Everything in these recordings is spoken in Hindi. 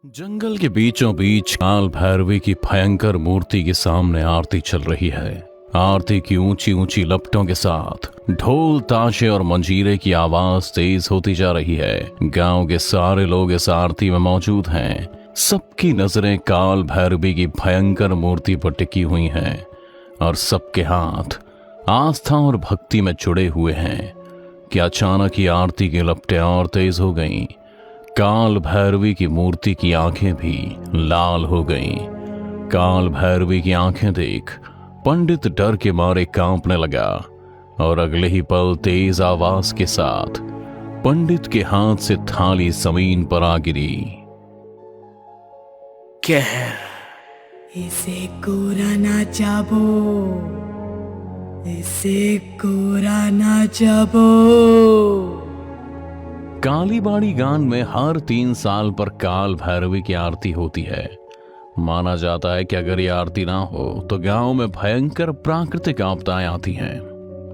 जंगल के बीचों बीच काल भैरवी की भयंकर मूर्ति के सामने आरती चल रही है। आरती की ऊंची ऊंची लपटों के साथ ढोल ताशे और मंजीरे की आवाज तेज होती जा रही है। गांव के सारे लोग इस आरती में मौजूद हैं। सबकी नजरें काल भैरवी की भयंकर मूर्ति पर टिकी हुई हैं और सबके हाथ आस्था और भक्ति में जुड़े हुए हैं कि अचानक ही आरती की लपटें और तेज हो गईं। काल भैरवी की मूर्ति की आंखें भी लाल हो गईं। काल भैरवी की आंखें देख पंडित डर के मारे कांपने लगा और अगले ही पल तेज आवाज के साथ पंडित के हाथ से थाली जमीन पर आ गिरी। कहर इसे कोरा ना चाबो, इसे कोरा ना चाबो। कालीबाड़ी गान में हर 3 साल पर काल भैरवी की आरती होती है। माना जाता है कि अगर ये आरती ना हो तो गांव में भयंकर प्राकृतिक आपदाएं आती हैं।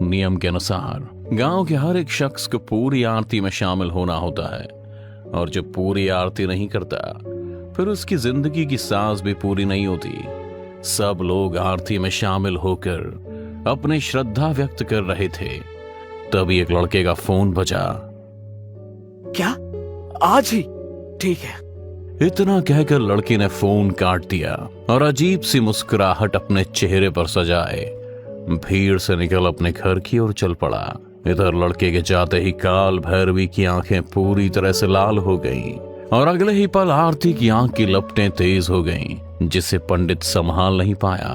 नियम के अनुसार गांव के हर एक शख्स को पूरी आरती में शामिल होना होता है और जब पूरी आरती नहीं करता फिर उसकी जिंदगी की सांस भी पूरी नहीं होती। सब लोग आरती में शामिल होकर अपनी श्रद्धा व्यक्त कर रहे थे। तभी एक लड़के का फोन बजा। क्या आज ही? ठीक है। इतना कहकर लड़की ने फोन काट दिया और अजीब सी मुस्कुराहट अपने चेहरे पर सजाए भीड़ से निकल अपने घर की ओर चल पड़ा। इधर लड़के के जाते ही काल भैरवी की आंखें पूरी तरह से लाल हो गईं और अगले ही पल आरती की आंख की लपटें तेज हो गईं, जिसे पंडित संभाल नहीं पाया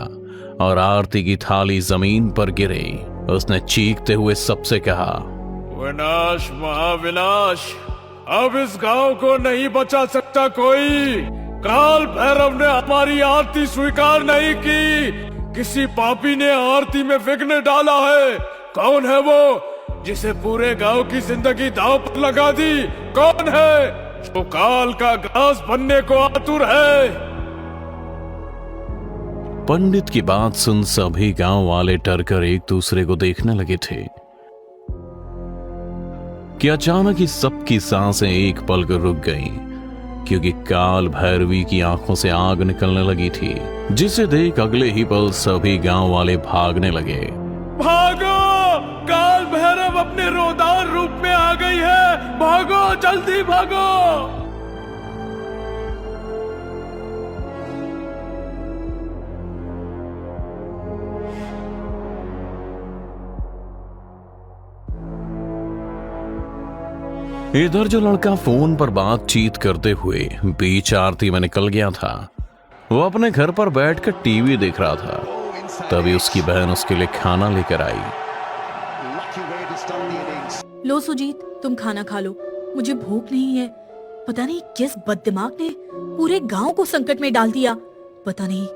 और आरती की थाली जमीन पर गिरे। उसने चीखते हुए सबसे कहा, विनाश महाविनाश, अब इस गांव को नहीं बचा सकता कोई। काल भैरव ने हमारी आरती स्वीकार नहीं की। किसी पापी ने आरती में विघ्न डाला है। कौन है वो जिसे पूरे गांव की जिंदगी दांव पर लगा दी? कौन है जो काल का घास बनने को आतुर है? पंडित की बात सुन सभी गांव वाले डरकर एक दूसरे को देखने लगे थे कि अचानक ही सबकी सांसें एक पल को रुक गईं, क्योंकि काल भैरवी की आंखों से आग निकलने लगी थी, जिसे देख अगले ही पल सभी गांव वाले भागने लगे। भागो, काल भैरव अपने रोदार रूप में आ गई है। भागो, जल्दी भागो। इधर जो लड़का फोन पर बातचीत करते हुए बीच आरती में निकल गया था, वो अपने घर पर बैठकर टीवी देख रहा था। तभी उसकी बहन उसके लिए खाना लेकर आई। लो सुजीत, तुम खाना खा लो, मुझे भूख नहीं है। पता नहीं किस बददिमाग ने पूरे गांव को संकट में डाल दिया। पता नहीं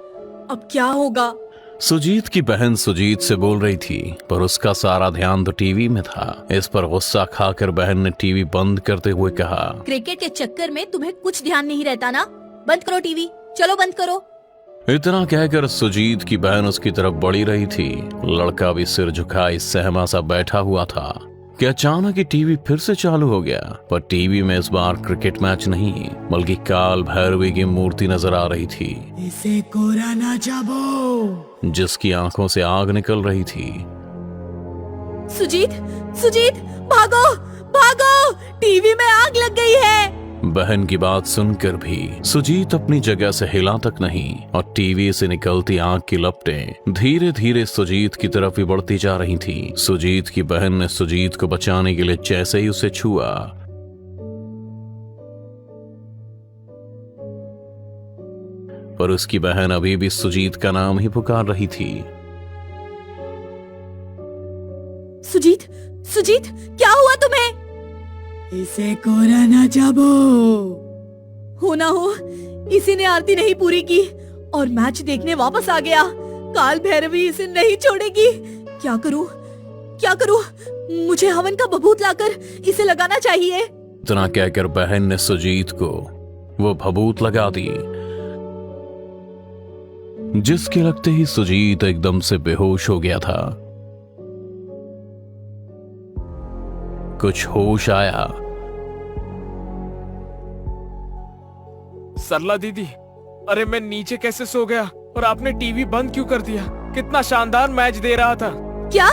अब क्या होगा। सुजीत की बहन सुजीत से बोल रही थी, पर उसका सारा ध्यान तो टीवी में था। इस पर गुस्सा खाकर बहन ने टीवी बंद करते हुए कहा, क्रिकेट के चक्कर में तुम्हें कुछ ध्यान नहीं रहता ना? बंद करो टीवी, चलो बंद करो। इतना कहकर सुजीत की बहन उसकी तरफ बढ़ी रही थी। लड़का भी सिर झुकाए सहमा सा बैठा हुआ था कि अचानक ही टीवी फिर से चालू हो गया। पर टीवी में इस बार क्रिकेट मैच नहीं बल्कि काल भैरवी की मूर्ति नजर आ रही थी, इसे कोरा ना चाबो, जिसकी आंखों से आग निकल रही थी। सुजीत, सुजीत, भागो, भागो, टीवी में आग लग गई है। बहन की बात सुनकर भी सुजीत अपनी जगह से हिला तक नहीं और टीवी से निकलती आग की लपटें धीरे धीरे सुजीत की तरफ ही बढ़ती जा रही थी। सुजीत की बहन ने सुजीत को बचाने के लिए जैसे ही उसे छुआ, पर उसकी बहन अभी भी सुजीत का नाम ही पुकार रही थी। सुजीत, सुजीत, क्या हुआ तुम्हें? इसे कोरा ना चाबो। हो ना हो इसी ने आरती नहीं पूरी की और मैच देखने वापस आ गया। काल भैरवी इसे नहीं छोड़ेगी। क्या करूं, क्या करूं? मुझे हवन का भभूत लाकर इसे लगाना चाहिए। इतना कहकर बहन ने सुजीत को वो भभूत लगा दी, जिसके लगते ही सुजीत एकदम से बेहोश हो गया था। कुछ होश आया सरला दीदी, अरे मैं नीचे कैसे सो गया और आपने टीवी बंद क्यों कर दिया? कितना शानदार मैच दे रहा था। क्या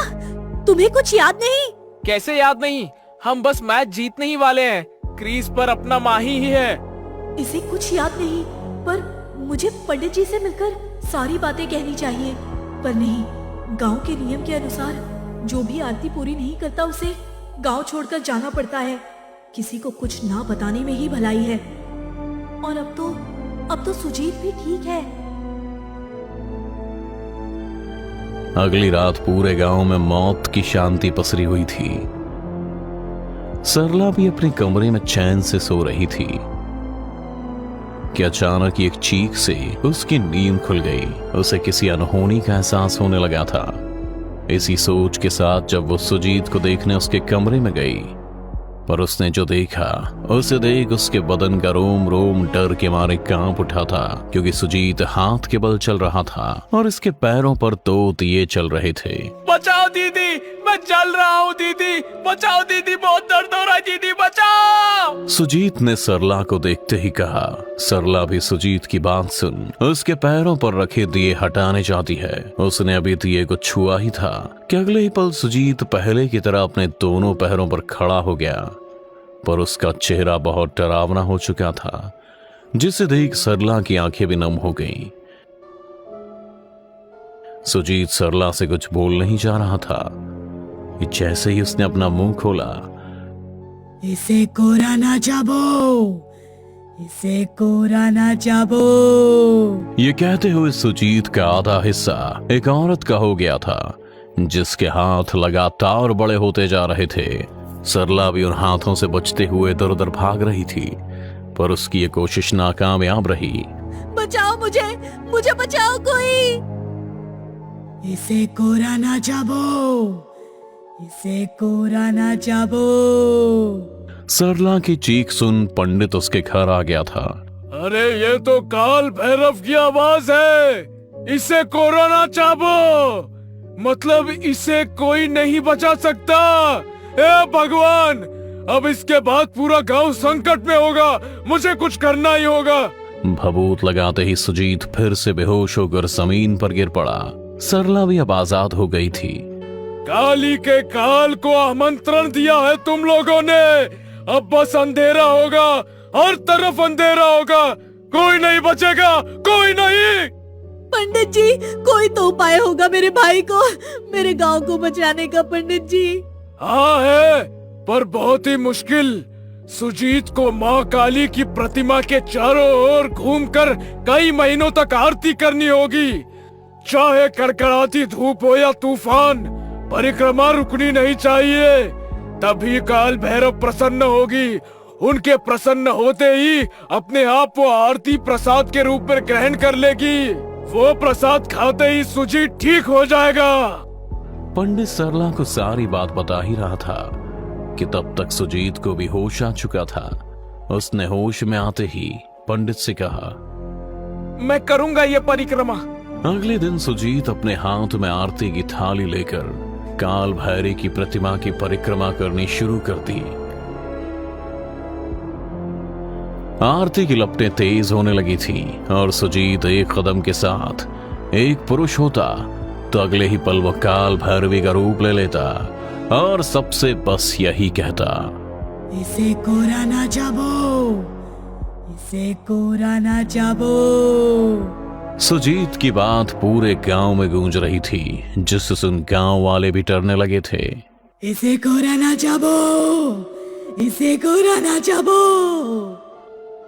तुम्हें कुछ याद नहीं? कैसे याद नहीं? हम बस मैच जीतने ही वाले हैं। क्रीज पर अपना माही ही है। इसे कुछ याद नहीं, पर मुझे पंडित जी से मिलकर सारी बातें कहनी चाहिए। पर नहीं, गांव के नियम के अनुसार जो भी आरती पूरी नहीं करता उसे गांव छोड़कर जाना पड़ता है। किसी को कुछ ना बताने में ही भलाई है। और अब तो सुजीत भी ठीक है। अगली रात पूरे गांव में मौत की शांति पसरी हुई थी। सरला भी अपने कमरे में चैन से सो रही थी कि अचानक एक चीख से उसकी नींद खुल गई। उसे किसी अनहोनी का एहसास होने लगा था। इसी सोच के साथ जब वो सुजीत को देखने उसके कमरे में गई, पर उसने जो देखा उसे देख उसके बदन का रोम रोम डर के मारे कांप उठा था, क्योंकि सुजीत हाथ के बल चल रहा था और इसके पैरों पर दो दिए चल रहे थे। बचाओ दीदी, मैं जल रहा हूँ दीदी, बचाओ दीदी, बहुत दर्द हो रहा है दीदी, बचाओ। सुजीत ने सरला को देखते ही कहा। सरला भी सुजीत की बात सुन उसके पैरों पर रखे दिए हटाने जाती है। उसने अभी दिए को छुआ ही था कि अगले ही पल सुजीत पहले की तरह अपने दोनों पैरों पर खड़ा हो गया, पर उसका चेहरा बहुत डरावना हो चुका था, जिसे देख सरला की आंखें भी नम हो गईं। सुजीत सरला से कुछ बोल नहीं जा रहा था कि जैसे ही उसने अपना मुंह खोला, इसे कोरा ना चाबो, इसे कोरा ना चाबो। ये कहते हुए सुजीत का आधा हिस्सा एक औरत का हो गया था, जिसके हाथ लगातार बड़े होते जा रहे थे। सरला भी उन हाथों से बचते हुए इधर उधर भाग रही थी, पर उसकी ये कोशिश नाकामयाब रही। बचाओ मुझे बचाओ कोई। इसे कोरा ना चाबो, इसे कोरा ना चाबो। सरला की चीख सुन पंडित उसके घर आ गया था। अरे ये तो काल भैरव की आवाज है। इसे कोरोना चाबो, मतलब इसे कोई नहीं बचा सकता। ए भगवान, अब इसके बाद पूरा गांव संकट में होगा। मुझे कुछ करना ही होगा। भभूत लगाते ही सुजीत फिर से बेहोश होकर जमीन पर गिर पड़ा। सरला भी अब आजाद हो गई थी। काली के काल को आमंत्रण दिया है तुम लोगों ने। अब बस अंधेरा होगा, हर तरफ अंधेरा होगा, कोई नहीं बचेगा, कोई नहीं। पंडित जी, कोई तो उपाय होगा मेरे भाई को, मेरे गांव को बचाने का। पंडित जी। हाँ है, पर बहुत ही मुश्किल। सुजीत को माँ काली की प्रतिमा के चारों ओर घूमकर कई महीनों तक आरती करनी होगी। चाहे कड़कड़ाती धूप हो या तूफान, परिक्रमा रुकनी नहीं चाहिए। तभी काल भैरव प्रसन्न होगी। उनके प्रसन्न होते ही अपने आप वो आरती प्रसाद के रूप में ग्रहण कर लेगी। वो प्रसाद खाते ही सुजीत ठीक हो जाएगा। पंडित सरला को सारी बात बता ही रहा था कि तब तक सुजीत को भी होश आ चुका था। उसने होश में आते ही पंडित से कहा, मैं करूंगा ये परिक्रमा। अगले दिन सुजीत अपने हाथ में आरती की थाली लेकर काल भैरव की प्रतिमा की परिक्रमा करनी शुरू कर दी। आरती की लपटें तेज होने लगी थी और सुजीत एक कदम के साथ एक पुरुष होता तो अगले ही पल वो काल भैरवी का रूप ले लेता और सबसे बस यही कहता, इसे कोरा ना चाबो, इसे कोरा ना चाबो। सुजीत की बात पूरे गांव में गूंज रही थी, जिससे सुन गांव वाले भी डरने लगे थे। इसे कोरा ना चाबो, इसे कोरा ना चाबो।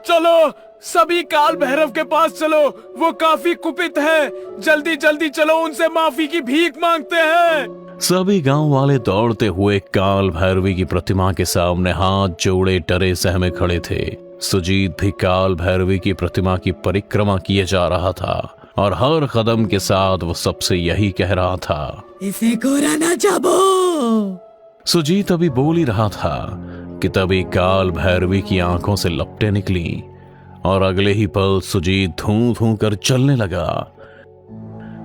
चलो सभी काल भैरव के पास चलो, वो काफी कुपित है। जल्दी जल्दी चलो, उनसे माफी की भीख मांगते हैं। सभी गांव वाले दौड़ते हुए काल भैरवी की प्रतिमा के सामने हाथ जोड़े डरे सहमे खड़े थे। सुजीत भी काल भैरवी की प्रतिमा की परिक्रमा किए जा रहा था और हर कदम के साथ वो सबसे यही कह रहा था, इसे कोरा ना चाबो। सुजीत अभी बोल ही रहा था कि तभी काल भैरवी की आंखों से लपटें निकली और अगले ही पल सुजीत धूं धूं कर चलने लगा।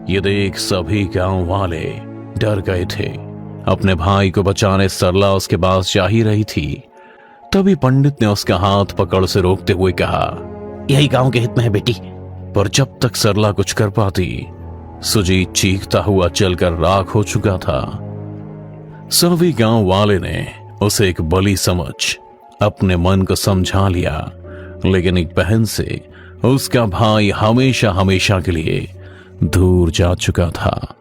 ये देख सभी गांव वाले डर गए थे। अपने भाई को बचाने सरला उसके पास जा ही रही थी, तभी पंडित ने उसका हाथ पकड़ से रोकते हुए कहा, यही गांव के हित में है बेटी। पर जब तक सरला कुछ कर पाती, सुजीत चीखता हुआ चलकर राख हो चुका था। सभी गांव वाले ने उसे एक बलि समझ अपने मन को समझा लिया, लेकिन एक बहन से उसका भाई हमेशा हमेशा के लिए दूर जा चुका था।